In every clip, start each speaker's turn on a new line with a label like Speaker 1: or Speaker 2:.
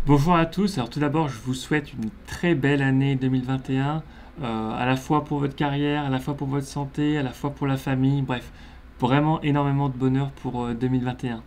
Speaker 1: Bonjour à tous. Alors tout d'abord, je vous souhaite une très belle année 2021, à la fois pour votre carrière, à la fois pour votre santé, à la fois pour la famille. Bref, vraiment énormément de bonheur pour 2021.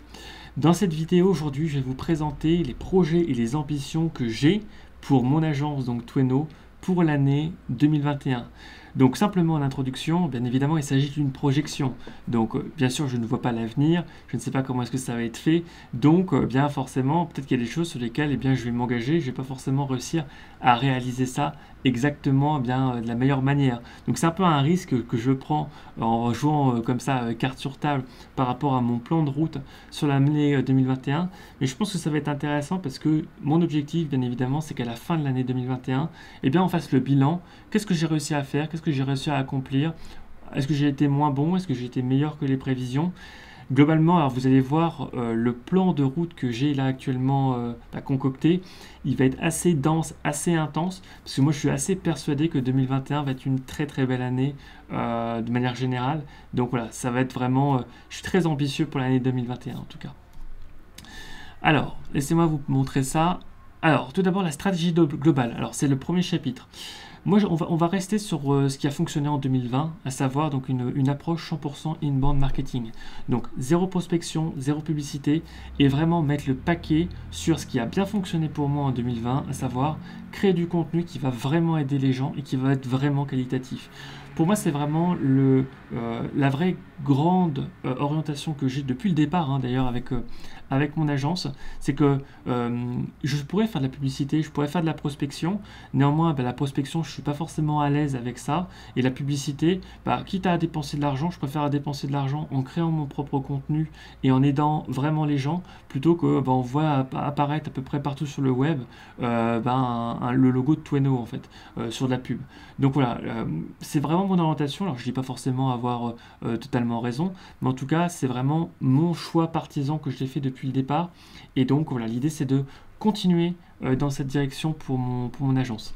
Speaker 1: Dans cette vidéo aujourd'hui, je vais vous présenter les projets et les ambitions que j'ai pour mon agence, donc Tweno, pour l'année 2021. Donc simplement en introduction, bien évidemment, il s'agit d'une projection. Donc bien sûr, je ne vois pas l'avenir, je ne sais pas comment est-ce que ça va être fait. Donc bien forcément, peut-être qu'il y a des choses sur lesquelles je vais m'engager, je ne vais pas forcément réussir à réaliser ça exactement de la meilleure manière. Donc c'est un peu un risque que je prends en jouant comme ça carte sur table par rapport à mon plan de route sur l'année 2021. Mais je pense que ça va être intéressant parce que mon objectif, bien évidemment, c'est qu'à la fin de l'année 2021, on fasse le bilan. Qu'est-ce que j'ai réussi à faire? Qu'est-ce que j'ai réussi à accomplir? Est-ce que j'ai été moins bon? Est-ce que j'ai été meilleur que les prévisions? Globalement, alors vous allez voir le plan de route que j'ai là actuellement concocté, il va être assez dense, assez intense, parce que moi je suis assez persuadé que 2021 va être une très très belle année de manière générale. Donc voilà, ça va être vraiment, je suis très ambitieux pour l'année 2021 en tout cas. Alors, laissez-moi vous montrer ça. Alors, tout d'abord la stratégie globale. Alors c'est le premier chapitre. Moi, on va rester sur ce qui a fonctionné en 2020, à savoir donc une approche 100% inbound marketing. Donc zéro prospection, zéro publicité, et vraiment mettre le paquet sur ce qui a bien fonctionné pour moi en 2020, à savoir créer du contenu qui va vraiment aider les gens et qui va être vraiment qualitatif. Pour moi, c'est vraiment la vraie grande orientation que j'ai depuis le départ, hein, d'ailleurs, avec mon agence, c'est que je pourrais faire de la publicité, je pourrais faire de la prospection. Néanmoins, la prospection, je ne suis pas forcément à l'aise avec ça. Et la publicité, quitte à dépenser de l'argent, je préfère dépenser de l'argent en créant mon propre contenu et en aidant vraiment les gens, plutôt que on voit apparaître à peu près partout sur le web le logo de Tweno, en fait, sur de la pub. Donc voilà, c'est vraiment mon orientation. Alors je ne dis pas forcément avoir totalement raison, mais en tout cas, c'est vraiment mon choix partisan que j'ai fait depuis le départ. Et donc voilà, l'idée c'est de continuer dans cette direction pour mon agence.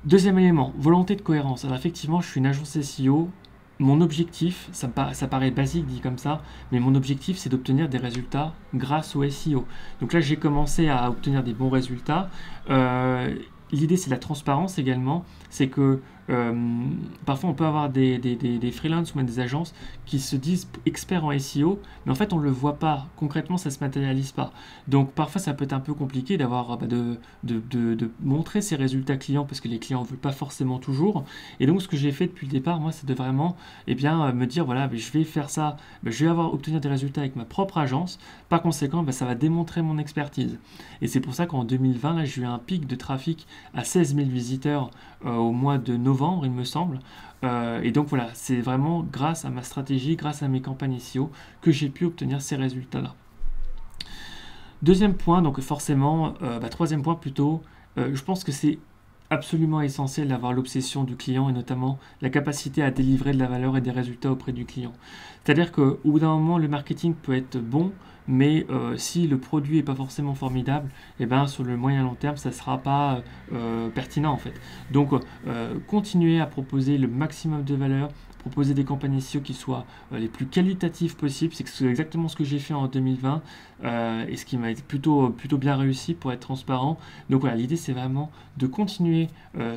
Speaker 1: Deuxième élément, volonté de cohérence. Alors effectivement, je suis une agence SEO. Mon objectif, ça paraît basique dit comme ça, mais mon objectif c'est d'obtenir des résultats grâce au SEO. Donc là j'ai commencé à obtenir des bons résultats. L'idée c'est la transparence également, c'est que parfois on peut avoir des freelances ou même des agences qui se disent experts en SEO, mais en fait on ne le voit pas, concrètement ça ne se matérialise pas. Donc parfois ça peut être un peu compliqué d'avoir de montrer ses résultats clients parce que les clients ne veulent pas forcément toujours. Et donc ce que j'ai fait depuis le départ, moi c'est de vraiment me dire voilà, je vais faire ça, je vais obtenir des résultats avec ma propre agence, par conséquent ça va démontrer mon expertise. Et c'est pour ça qu'en 2020, là j'ai eu un pic de trafic à 16 000 visiteurs au mois de novembre, il me semble. Et donc voilà, c'est vraiment grâce à ma stratégie, grâce à mes campagnes SEO, que j'ai pu obtenir ces résultats-là. Deuxième point, donc forcément, troisième point plutôt, je pense que c'est absolument essentiel d'avoir l'obsession du client et notamment la capacité à délivrer de la valeur et des résultats auprès du client. C'est-à-dire qu'au bout d'un moment, le marketing peut être bon, mais si le produit n'est pas forcément formidable, sur le moyen long terme, ça ne sera pas pertinent en fait. Donc, continuer à proposer le maximum de valeur, proposer des campagnes SEO qui soient les plus qualitatives possibles, c'est exactement ce que j'ai fait en 2020 et ce qui m'a été plutôt bien réussi pour être transparent. Donc voilà, l'idée c'est vraiment de continuer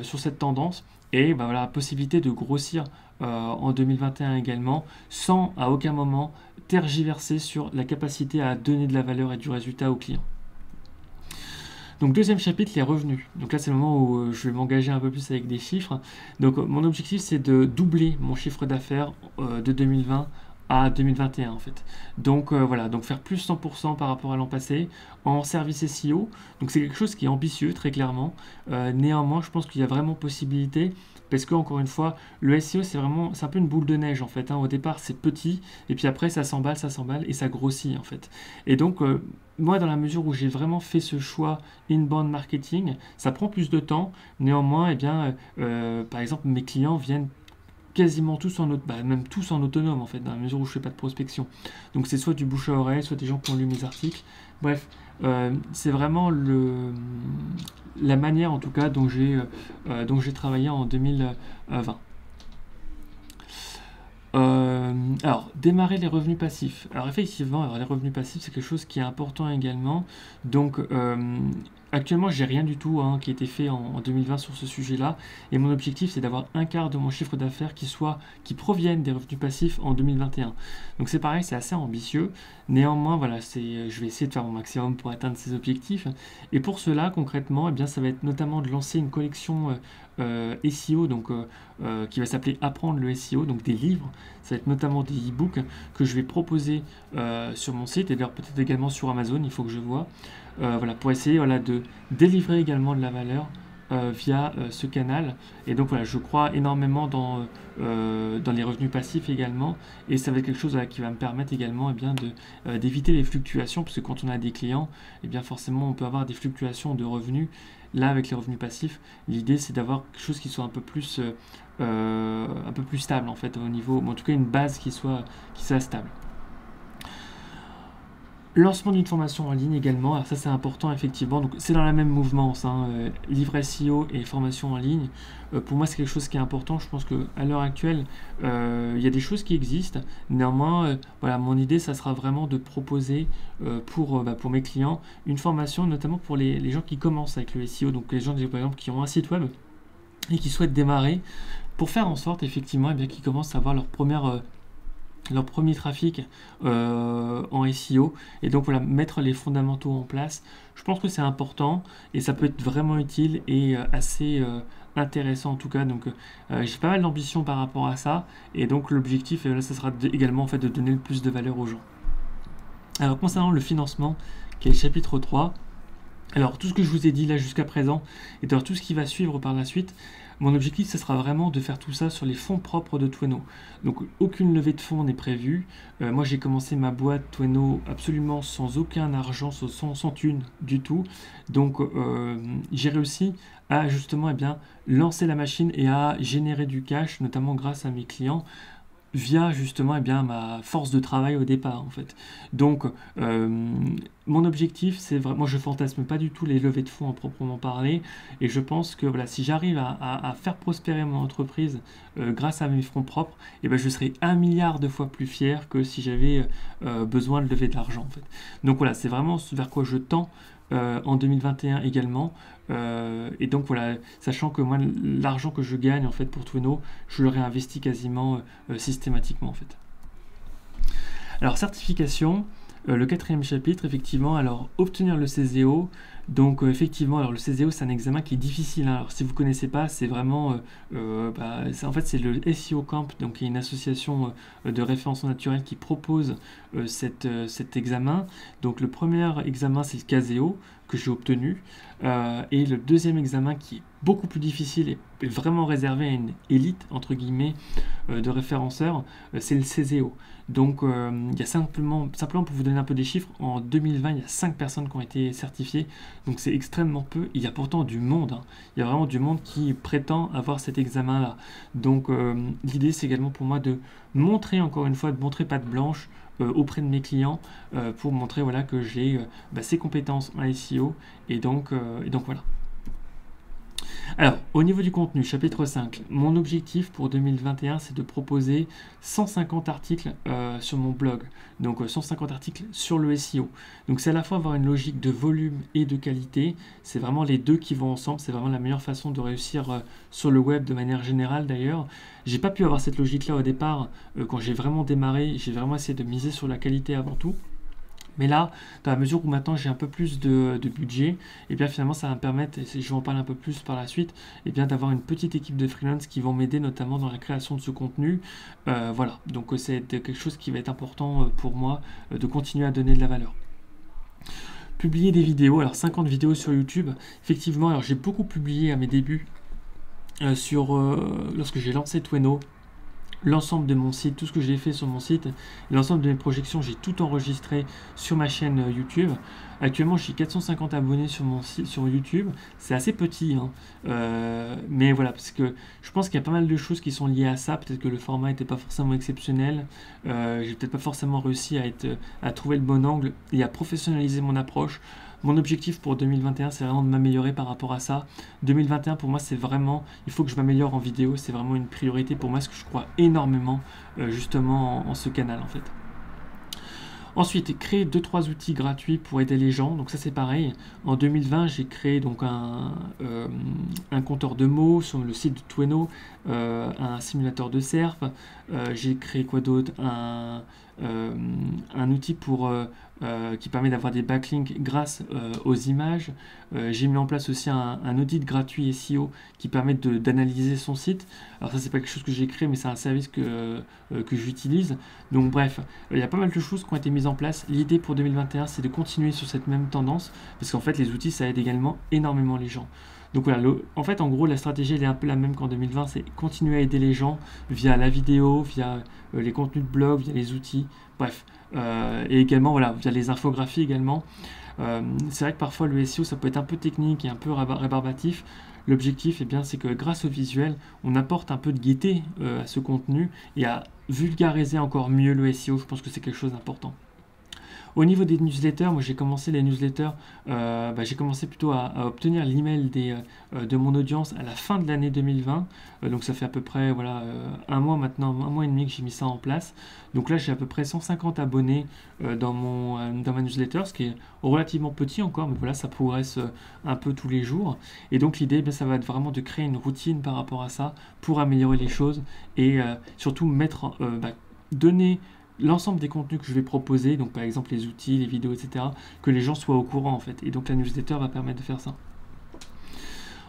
Speaker 1: sur cette tendance et la possibilité de grossir en 2021 également, sans à aucun moment tergiverser sur la capacité à donner de la valeur et du résultat aux clients. Donc deuxième chapitre, les revenus. Donc là c'est le moment où je vais m'engager un peu plus avec des chiffres. Donc mon objectif c'est de doubler mon chiffre d'affaires de 2020 à 2021 en fait. Donc voilà, donc faire plus 100% par rapport à l'an passé en service SEO. Donc c'est quelque chose qui est ambitieux très clairement. Néanmoins je pense qu'il y a vraiment possibilité parce que encore une fois le SEO c'est un peu une boule de neige en fait. Au départ c'est petit et puis après ça s'emballe et ça grossit en fait. Et donc moi, dans la mesure où j'ai vraiment fait ce choix inbound marketing, ça prend plus de temps. Néanmoins, par exemple, mes clients viennent quasiment tous même tous en autonome en fait, dans la mesure où je fais pas de prospection. Donc c'est soit du bouche à oreille, soit des gens qui ont lu mes articles. Bref, c'est vraiment la manière en tout cas dont j'ai travaillé en 2020. Alors, démarrer les revenus passifs. Alors, effectivement, alors, les revenus passifs, c'est quelque chose qui est important également. Donc, actuellement, j'ai rien du tout hein, qui a été fait en 2020 sur ce sujet-là. Et mon objectif, c'est d'avoir un quart de mon chiffre d'affaires qui proviennent des revenus passifs en 2021. Donc, c'est pareil, c'est assez ambitieux. Néanmoins, voilà, je vais essayer de faire mon maximum pour atteindre ces objectifs. Et pour cela, concrètement, eh bien, ça va être notamment de lancer une collection SEO, donc qui va s'appeler Apprendre le SEO, donc des livres. Ça va être notamment des e-books que je vais proposer sur mon site et d'ailleurs peut-être également sur Amazon, il faut que je vois. Voilà, pour essayer voilà, de délivrer également de la valeur via ce canal. Et donc voilà, je crois énormément dans les revenus passifs également. Et ça va être quelque chose qui va me permettre également d'éviter les fluctuations, parce que quand on a des clients, eh bien forcément on peut avoir des fluctuations de revenus. Là, avec les revenus passifs, l'idée c'est d'avoir quelque chose qui soit un peu plus stable en fait au niveau, en tout cas une base qui soit stable. Lancement d'une formation en ligne également, alors ça c'est important effectivement, donc c'est dans la même mouvance, hein, livre SEO et formation en ligne. Pour moi c'est quelque chose qui est important, je pense qu'à l'heure actuelle il y a des choses qui existent, néanmoins voilà, mon idée ça sera vraiment de proposer pour mes clients une formation, notamment pour les gens qui commencent avec le SEO, donc les gens par exemple qui ont un site web et qui souhaitent démarrer, pour faire en sorte effectivement qu'ils commencent à avoir leur premier trafic en SEO, et donc voilà, mettre les fondamentaux en place. Je pense que c'est important et ça peut être vraiment utile et assez intéressant en tout cas. Donc j'ai pas mal d'ambition par rapport à ça, et donc l'objectif là ça sera également en fait de donner le plus de valeur aux gens. Alors concernant le financement, qui est le chapitre 3, alors tout ce que je vous ai dit là jusqu'à présent et d'ailleurs tout ce qui va suivre par la suite, mon objectif, ce sera vraiment de faire tout ça sur les fonds propres de Tweno. Donc aucune levée de fonds n'est prévue. Moi j'ai commencé ma boîte Tweno absolument sans aucun argent, sans thune du tout. Donc j'ai réussi à justement lancer la machine et à générer du cash, notamment grâce à mes clients, via justement ma force de travail au départ en fait. Donc mon objectif c'est vraiment, moi je fantasme pas du tout les levées de fonds à proprement parler, et je pense que voilà, si j'arrive à faire prospérer mon entreprise grâce à mes fonds propres, et je serai 1 milliard de fois plus fier que si j'avais besoin de lever de l'argent en fait. Donc voilà, c'est vraiment vers quoi je tends en 2021 également. Et donc voilà, sachant que moi l'argent que je gagne en fait pour Tweno, je le réinvestis quasiment systématiquement en fait. Alors certification, le 4e chapitre effectivement, alors obtenir le CZO. Donc effectivement, alors le CZO c'est un examen qui est difficile, hein. Alors si vous ne connaissez pas, c'est vraiment en fait c'est le SEO Camp, donc qui est une association de référencement naturel qui propose cet examen. Donc le premier examen c'est le KZO que j'ai obtenu, et le deuxième examen qui est beaucoup plus difficile et vraiment réservé à une élite entre guillemets de référenceurs, c'est le CZO. Donc il y a simplement pour vous donner un peu des chiffres, en 2020 il y a 5 personnes qui ont été certifiées, donc c'est extrêmement peu. Il y a pourtant du monde, hein. Il y a vraiment du monde qui prétend avoir cet examen là. Donc l'idée c'est également pour moi de montrer, encore une fois, de montrer patte blanche auprès de mes clients, pour montrer voilà, que j'ai ces compétences en SEO, et donc voilà. Alors, au niveau du contenu, chapitre 5, mon objectif pour 2021, c'est de proposer 150 articles sur mon blog. Donc 150 articles sur le SEO. Donc c'est à la fois avoir une logique de volume et de qualité. C'est vraiment les deux qui vont ensemble. C'est vraiment la meilleure façon de réussir sur le web de manière générale d'ailleurs. J'ai pas pu avoir cette logique-là au départ quand j'ai vraiment démarré. J'ai vraiment essayé de miser sur la qualité avant tout. Mais là, dans la mesure où maintenant j'ai un peu plus de budget, et bien finalement ça va me permettre, et je vais en parler un peu plus par la suite, et bien d'avoir une petite équipe de freelance qui vont m'aider notamment dans la création de ce contenu. Voilà, donc c'est quelque chose qui va être important pour moi, de continuer à donner de la valeur. Publier des vidéos, alors 50 vidéos sur YouTube. Effectivement, alors j'ai beaucoup publié à mes débuts lorsque j'ai lancé Tweno. L'ensemble de mon site, tout ce que j'ai fait sur mon site, l'ensemble de mes projections, j'ai tout enregistré sur ma chaîne YouTube. Actuellement, j'ai 450 abonnés sur mon site, sur YouTube. C'est assez petit, hein. Mais voilà, parce que je pense qu'il y a pas mal de choses qui sont liées à ça. Peut-être que le format n'était pas forcément exceptionnel. J'ai peut-être pas forcément réussi à trouver le bon angle et à professionnaliser mon approche. Mon objectif pour 2021, c'est vraiment de m'améliorer par rapport à ça. 2021, pour moi, c'est vraiment, il faut que je m'améliore en vidéo. C'est vraiment une priorité pour moi, parce que je crois énormément justement en ce canal en fait. Ensuite, créer 2-3 outils gratuits pour aider les gens. Donc ça c'est pareil. En 2020, j'ai créé donc un compteur de mots sur le site de Tweno, un simulateur de SERP. J'ai créé quoi d'autre, un outil qui permet d'avoir des backlinks grâce aux images. J'ai mis en place aussi un audit gratuit SEO qui permet d'analyser son site. Alors ça c'est pas quelque chose que j'ai créé, mais c'est un service que j'utilise. Donc bref, il y a pas mal de choses qui ont été mises en place. L'idée pour 2021, c'est de continuer sur cette même tendance, parce qu'en fait les outils ça aide également énormément les gens. Donc voilà, en fait en gros la stratégie elle est un peu la même qu'en 2020, c'est continuer à aider les gens via la vidéo, via les contenus de blog, via les outils, bref, et également voilà, via les infographies également. C'est vrai que parfois le SEO ça peut être un peu technique et un peu rébarbatif. L'objectif, eh bien, c'est que grâce au visuel, on apporte un peu de gaieté à ce contenu et à vulgariser encore mieux le SEO. Je pense que c'est quelque chose d'important. Au niveau des newsletters, moi j'ai commencé les newsletters, j'ai commencé plutôt à obtenir l'email de mon audience à la fin de l'année 2020. Donc ça fait à peu près voilà, un mois maintenant, un mois et demi que j'ai mis ça en place. Donc là j'ai à peu près 150 abonnés dans ma newsletter, ce qui est relativement petit encore, mais voilà, ça progresse un peu tous les jours. Et donc l'idée, ça va être vraiment de créer une routine par rapport à ça pour améliorer les choses et surtout donner l'ensemble des contenus que je vais proposer, donc par exemple les outils, les vidéos, etc., que les gens soient au courant en fait. Et donc la newsletter va permettre de faire ça.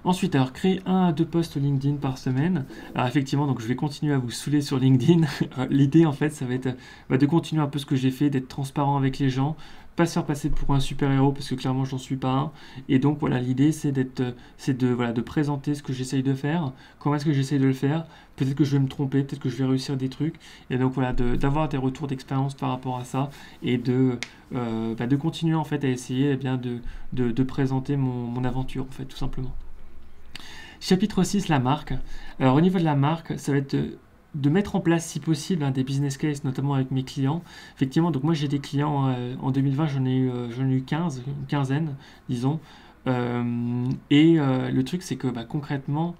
Speaker 1: Ensuite, alors créer 1 à 2 posts LinkedIn par semaine. Alors effectivement, donc je vais continuer à vous saouler sur LinkedIn. L'idée en fait, ça va être de continuer un peu ce que j'ai fait, d'être transparent avec les gens, pas se faire passer pour un super-héros parce que clairement j'en suis pas un. Et donc voilà, l'idée c'est de présenter ce que j'essaye de faire, comment est-ce que j'essaye de le faire. Peut-être que je vais me tromper, peut-être que je vais réussir des trucs. Et donc voilà, d'avoir des retours d'expérience par rapport à ça et de continuer en fait à essayer de présenter mon aventure en fait, tout simplement. Chapitre 6, la marque. Alors au niveau de la marque, ça va être de mettre en place si possible des business cases, notamment avec mes clients. Effectivement, donc moi j'ai des clients, en 2020 j'en ai eu 15, une quinzaine, disons. Le truc c'est que concrètement,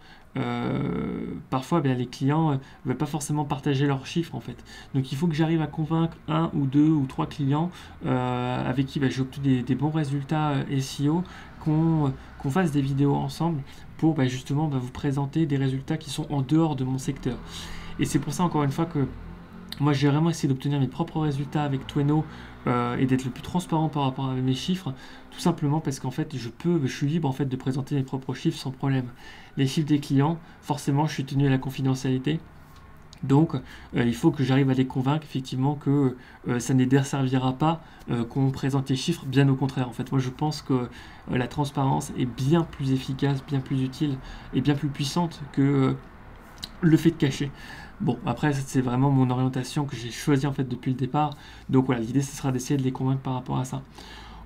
Speaker 1: parfois les clients ne veulent pas forcément partager leurs chiffres en fait. Donc il faut que j'arrive à convaincre 1 ou 2 ou 3 clients avec qui j'ai obtenu des bons résultats SEO, qu'on fasse des vidéos ensemble pour justement vous présenter des résultats qui sont en dehors de mon secteur. Et c'est pour ça encore une fois que moi j'ai vraiment essayé d'obtenir mes propres résultats avec Tweno et d'être le plus transparent par rapport à mes chiffres, tout simplement parce qu'en fait je suis libre en fait de présenter mes propres chiffres sans problème. Les chiffres des clients, forcément je suis tenu à la confidentialité. Donc il faut que j'arrive à les convaincre effectivement que ça ne les desservira pas qu'on présente les chiffres, bien au contraire en fait. Moi je pense que la transparence est bien plus efficace, bien plus utile et bien plus puissante que le fait de cacher. Bon, après c'est vraiment mon orientation que j'ai choisie en fait depuis le départ. Donc voilà, l'idée ce sera d'essayer de les convaincre par rapport à ça.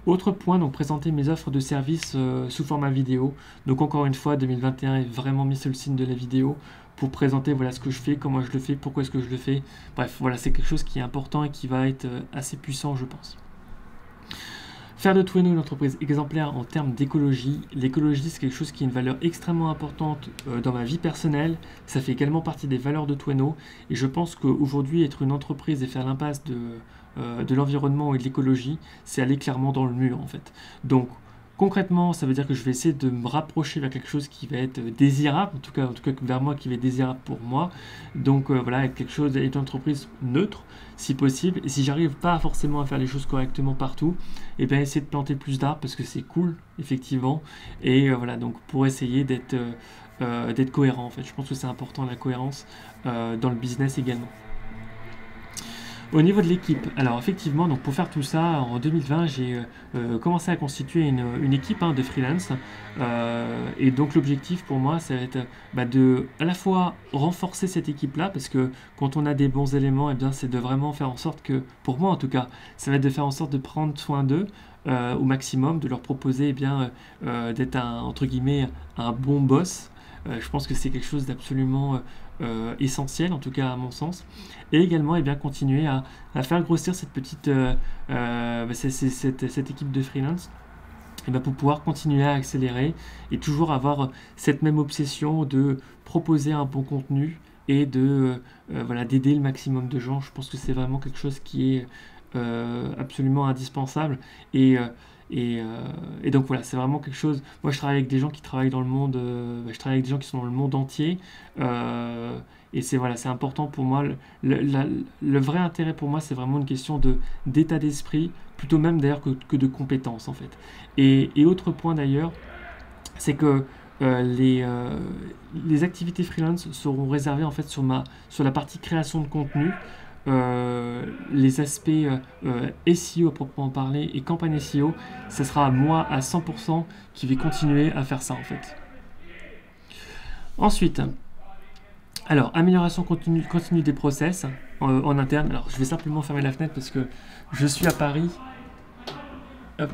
Speaker 1: Autre point, donc présenter mes offres de services sous format vidéo. Donc encore une fois, 2021 est vraiment mis sur le signe de la vidéo pour présenter voilà ce que je fais, comment je le fais, pourquoi est-ce que je le fais. Bref, voilà, c'est quelque chose qui est important et qui va être assez puissant, je pense. Faire de Tweno une entreprise exemplaire en termes d'écologie. L'écologie, c'est quelque chose qui est une valeur extrêmement importante dans ma vie personnelle. Ça fait également partie des valeurs de Tweno. Et je pense qu'aujourd'hui, être une entreprise et faire l'impasse de l'environnement et de l'écologie, c'est aller clairement dans le mur en fait. Donc concrètement, ça veut dire que je vais essayer de me rapprocher vers quelque chose qui va être désirable, en tout cas vers moi, qui va être désirable pour moi. Donc voilà, être quelque chose, être une entreprise neutre, si possible. Et si j'arrive pas forcément à faire les choses correctement partout, et bien essayer de planter plus d'arbres parce que c'est cool, effectivement. Et voilà, donc pour essayer d'être cohérent en fait. Je pense que c'est important la cohérence dans le business également. Au niveau de l'équipe, alors effectivement, donc pour faire tout ça, en 2020, j'ai commencé à constituer une équipe de freelance. Et donc l'objectif pour moi, ça va être de à la fois renforcer cette équipe-là, parce que quand on a des bons éléments, eh bien, c'est de vraiment faire en sorte que, pour moi en tout cas, ça va être de faire en sorte de prendre soin d'eux, au maximum, de leur proposer eh bien, d'être entre guillemets un bon boss. Je pense que c'est quelque chose d'absolument essentiel, en tout cas à mon sens. Et également eh bien, continuer à faire grossir cette petite cette équipe de freelance et ben pour pouvoir continuer à accélérer et toujours avoir cette même obsession de proposer un bon contenu et de voilà, d'aider le maximum de gens. Je pense que c'est vraiment quelque chose qui est absolument indispensable et, et donc voilà, c'est vraiment quelque chose. Moi, je travaille avec des gens qui travaillent dans le monde, je travaille avec des gens qui sont dans le monde entier, et c'est voilà, c'est important pour moi. Le vrai intérêt pour moi, c'est vraiment une question d'état d'esprit, plutôt même d'ailleurs que de compétences en fait. Et autre point d'ailleurs, c'est que les activités freelance seront réservées en fait sur la partie création de contenu. Les aspects SEO à proprement parler et campagne SEO, ce sera moi à 100% qui vais continuer à faire ça en fait. Ensuite, alors amélioration continue des process en interne. Alors je vais simplement fermer la fenêtre parce que je suis à Paris. Hop.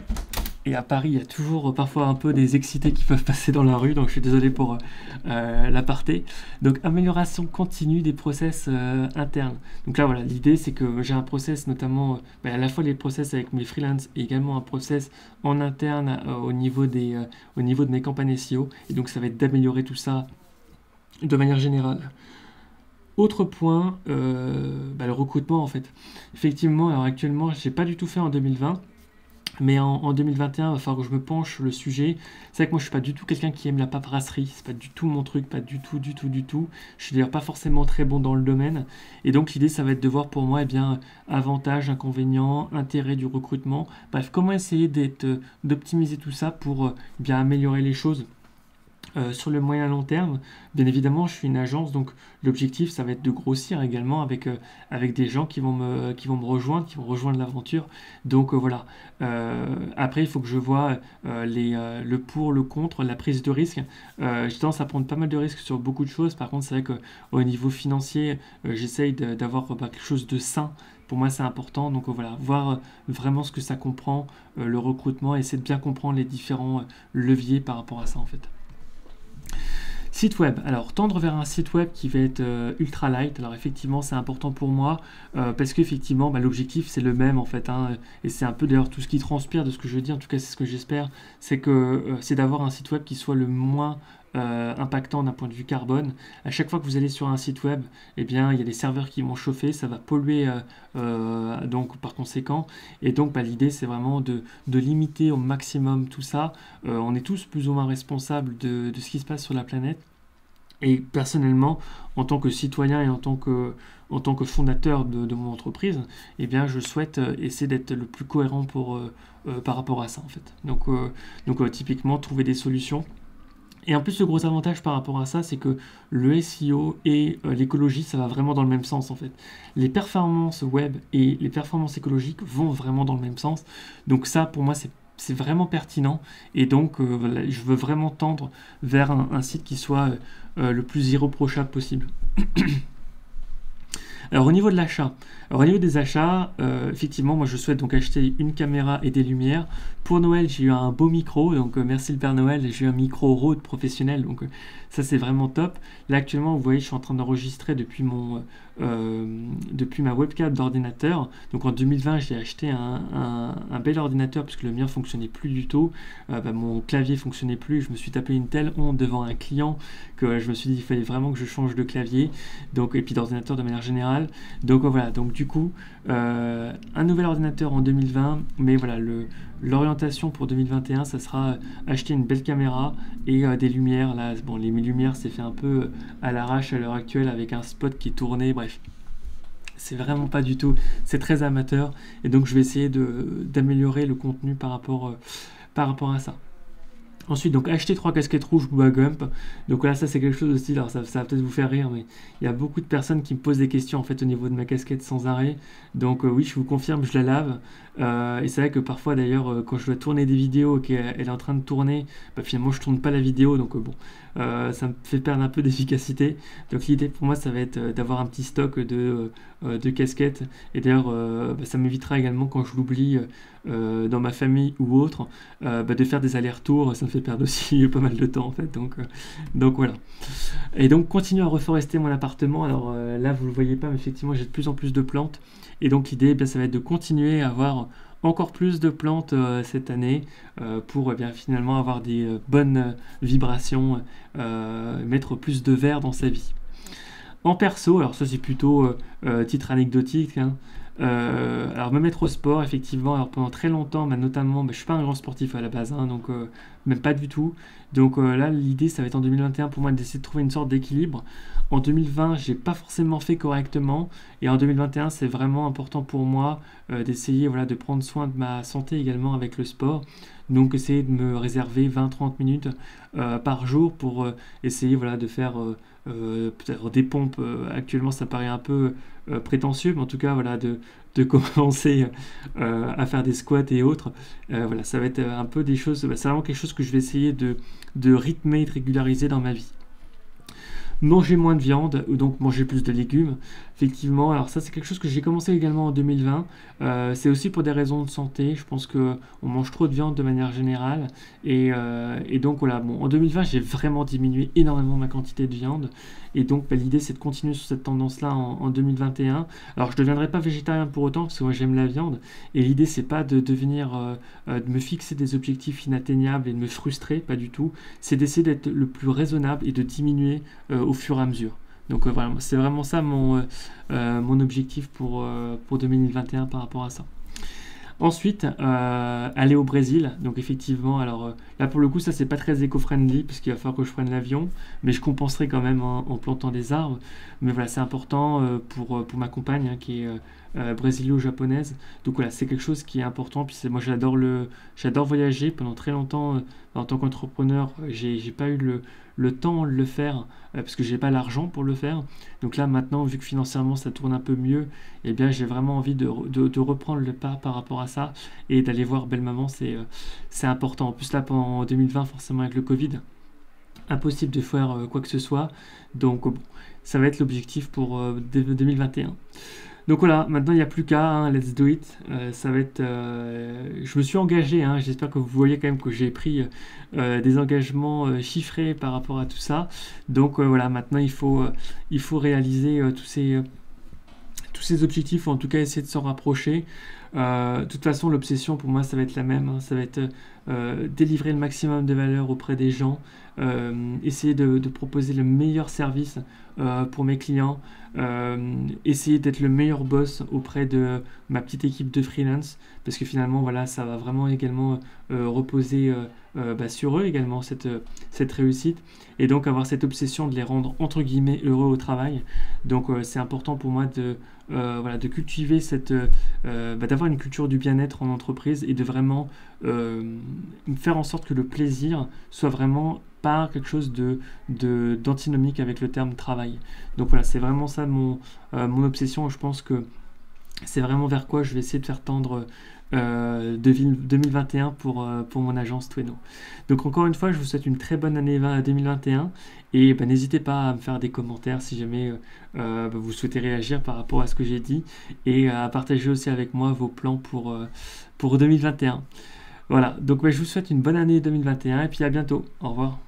Speaker 1: Et à Paris, il y a toujours parfois un peu des excités qui peuvent passer dans la rue, donc je suis désolé pour l'aparté. Donc amélioration continue des process internes. Donc là voilà, l'idée c'est que j'ai un process notamment, à la fois les process avec mes freelances et également un process en interne au niveau de mes campagnes SEO. Et donc ça va être d'améliorer tout ça de manière générale. Autre point, le recrutement en fait. Effectivement, alors actuellement, je n'ai pas du tout fait en 2020. Mais en 2021, il va falloir que je me penche sur le sujet. C'est vrai que moi, je suis pas du tout quelqu'un qui aime la paperasserie. C'est pas du tout mon truc, pas du tout. Je suis d'ailleurs pas forcément très bon dans le domaine. Et donc, l'idée, ça va être de voir pour moi, eh bien, avantages, inconvénients, intérêts du recrutement. Bref, comment essayer d'optimiser tout ça pour bien améliorer les choses. Sur le moyen long terme, bien évidemment, je suis une agence, donc l'objectif, ça va être de grossir également avec des gens qui vont me rejoindre, qui vont rejoindre l'aventure. Donc voilà. Après, il faut que je vois le pour, le contre, la prise de risque. J'ai tendance à prendre pas mal de risques sur beaucoup de choses. Par contre, c'est vrai qu'au niveau financier, j'essaye d'avoir quelque chose de sain. Pour moi, c'est important. Donc voilà, voir vraiment ce que ça comprend, le recrutement, et essayer de bien comprendre les différents leviers par rapport à ça en fait. Site web, alors tendre vers un site web qui va être ultra light, alors effectivement c'est important pour moi parce qu'effectivement l'objectif c'est le même en fait et c'est un peu d'ailleurs tout ce qui transpire de ce que je dis, en tout cas c'est ce que j'espère, c'est d'avoir un site web qui soit le moins impactant d'un point de vue carbone. À chaque fois que vous allez sur un site web, eh bien il y a des serveurs qui vont chauffer, ça va polluer donc par conséquent, et donc l'idée c'est vraiment de limiter au maximum tout ça. On est tous plus ou moins responsables de ce qui se passe sur la planète, et personnellement en tant que citoyen et en tant que fondateur de mon entreprise, eh bien je souhaite essayer d'être le plus cohérent par rapport à ça en fait. Donc typiquement trouver des solutions. Et en plus, le gros avantage par rapport à ça, c'est que le SEO et l'écologie, ça va vraiment dans le même sens en fait. Les performances web et les performances écologiques vont vraiment dans le même sens. Donc ça, pour moi, c'est vraiment pertinent. Et donc, je veux vraiment tendre vers un site qui soit le plus irréprochable possible. Alors au niveau de l'achat, au niveau des achats, effectivement, moi je souhaite donc acheter une caméra et des lumières. Pour Noël, j'ai eu un beau micro, donc merci le Père Noël, j'ai eu un micro Rode professionnel, donc ça c'est vraiment top. Là actuellement, vous voyez, je suis en train d'enregistrer depuis ma webcam d'ordinateur. Donc en 2020, j'ai acheté un bel ordinateur parce que le mien fonctionnait plus du tout. Mon clavier fonctionnait plus. Je me suis tapé une telle honte devant un client que je me suis dit qu'il fallait vraiment que je change de clavier. Donc, et puis d'ordinateur de manière générale. Donc voilà. Donc du coup, un nouvel ordinateur en 2020, mais voilà, l'orientation pour 2021, ça sera acheter une belle caméra et des lumières. Là, bon, les lumières, c'est fait un peu à l'arrache à l'heure actuelle avec un spot qui est tourné. Bref, c'est vraiment pas du tout. C'est très amateur et donc je vais essayer d'améliorer le contenu par rapport à ça. Ensuite, donc acheter 3 casquettes rouges Booba Gump. Donc là, ça c'est quelque chose aussi, alors ça va peut-être vous faire rire, mais il y a beaucoup de personnes qui me posent des questions en fait au niveau de ma casquette sans arrêt. Donc oui, je vous confirme, je la lave. Et c'est vrai que parfois d'ailleurs, quand je dois tourner des vidéos et qu'elle est en train de tourner, finalement je tourne pas la vidéo, donc ça me fait perdre un peu d'efficacité. Donc l'idée pour moi, ça va être d'avoir un petit stock de de casquette. Et d'ailleurs, ça m'évitera également quand je l'oublie dans ma famille ou autre, de faire des allers-retours. Ça me fait perdre aussi pas mal de temps en fait. Donc voilà. Et donc continuer à reforester mon appartement. Alors là, vous ne le voyez pas, mais effectivement, j'ai de plus en plus de plantes. Et donc l'idée, ça va être de continuer à avoir encore plus de plantes cette année pour finalement avoir des bonnes vibrations, mettre plus de verre dans sa vie. En perso, alors ça c'est plutôt titre anecdotique, hein. Alors me mettre au sport, effectivement, alors pendant très longtemps, notamment, je suis pas un grand sportif à la base, hein, donc même pas du tout. Donc là, l'idée, ça va être en 2021 pour moi d'essayer de trouver une sorte d'équilibre. En 2020, j'ai pas forcément fait correctement, et en 2021, c'est vraiment important pour moi d'essayer de prendre soin de ma santé également avec le sport. Donc essayer de me réserver 20-30 minutes par jour pour essayer de faire peut-être des pompes. Actuellement, ça paraît un peu prétentieux, mais en tout cas, de commencer à faire des squats et autres. Ça va être un peu des choses, c'est vraiment quelque chose que je vais essayer de rythmer et de régulariser dans ma vie. Manger moins de viande, ou donc manger plus de légumes. Effectivement, alors ça c'est quelque chose que j'ai commencé également en 2020. C'est aussi pour des raisons de santé. Je pense qu'on mange trop de viande de manière générale. Et donc voilà, en 2020 j'ai vraiment diminué énormément ma quantité de viande. Et donc l'idée c'est de continuer sur cette tendance-là en 2021. Alors je ne deviendrai pas végétarien pour autant, parce que moi j'aime la viande. Et l'idée c'est pas de devenir, de me fixer des objectifs inatteignables et de me frustrer, pas du tout. C'est d'essayer d'être le plus raisonnable et de diminuer au fur et à mesure. Donc voilà, c'est vraiment ça mon objectif pour 2021 par rapport à ça. Ensuite, aller au Brésil. Donc effectivement, alors là pour le coup, ça c'est pas très éco-friendly puisqu'il va falloir que je prenne l'avion, mais je compenserai quand même en plantant des arbres. Mais voilà, c'est important pour ma compagne hein, qui est brésilo-japonaise. Donc voilà, c'est quelque chose qui est important. Puis moi j'adore voyager. Pendant très longtemps, en tant qu'entrepreneur, j'ai pas eu le temps de le faire parce que j'ai pas l'argent pour le faire. Donc là maintenant, vu que financièrement ça tourne un peu mieux, eh bien j'ai vraiment envie de reprendre le pas par rapport à ça et d'aller voir belle maman, c'est important. En plus là pendant 2020 forcément avec le Covid, impossible de faire quoi que ce soit. Donc bon, ça va être l'objectif pour 2021. Donc voilà, maintenant il n'y a plus qu'à, hein, let's do it. Ça va être, je me suis engagé, hein, j'espère que vous voyez quand même que j'ai pris des engagements chiffrés par rapport à tout ça. Donc voilà, maintenant il faut réaliser tous ces objectifs, ou en tout cas essayer de s'en rapprocher. De toute façon, l'obsession pour moi, ça va être la même, hein, ça va être délivrer le maximum de valeur auprès des gens, essayer de proposer le meilleur service pour mes clients, essayer d'être le meilleur boss auprès de ma petite équipe de freelance, parce que finalement, voilà, ça va vraiment également reposer sur eux également, cette réussite, et donc avoir cette obsession de les rendre entre guillemets heureux au travail. Donc c'est important pour moi de cultiver d'avoir une culture du bien-être en entreprise et de vraiment faire en sorte que le plaisir soit vraiment pas quelque chose d'antinomique avec le terme travail. Donc voilà, c'est vraiment ça mon obsession. Je pense que c'est vraiment vers quoi je vais essayer de faire tendre 2021 pour mon agence Tweno. Donc encore une fois, je vous souhaite une très bonne année 2021 et n'hésitez pas à me faire des commentaires si jamais vous souhaitez réagir par rapport à ce que j'ai dit et à partager aussi avec moi vos plans pour 2021. Voilà, donc je vous souhaite une bonne année 2021 et puis à bientôt. Au revoir.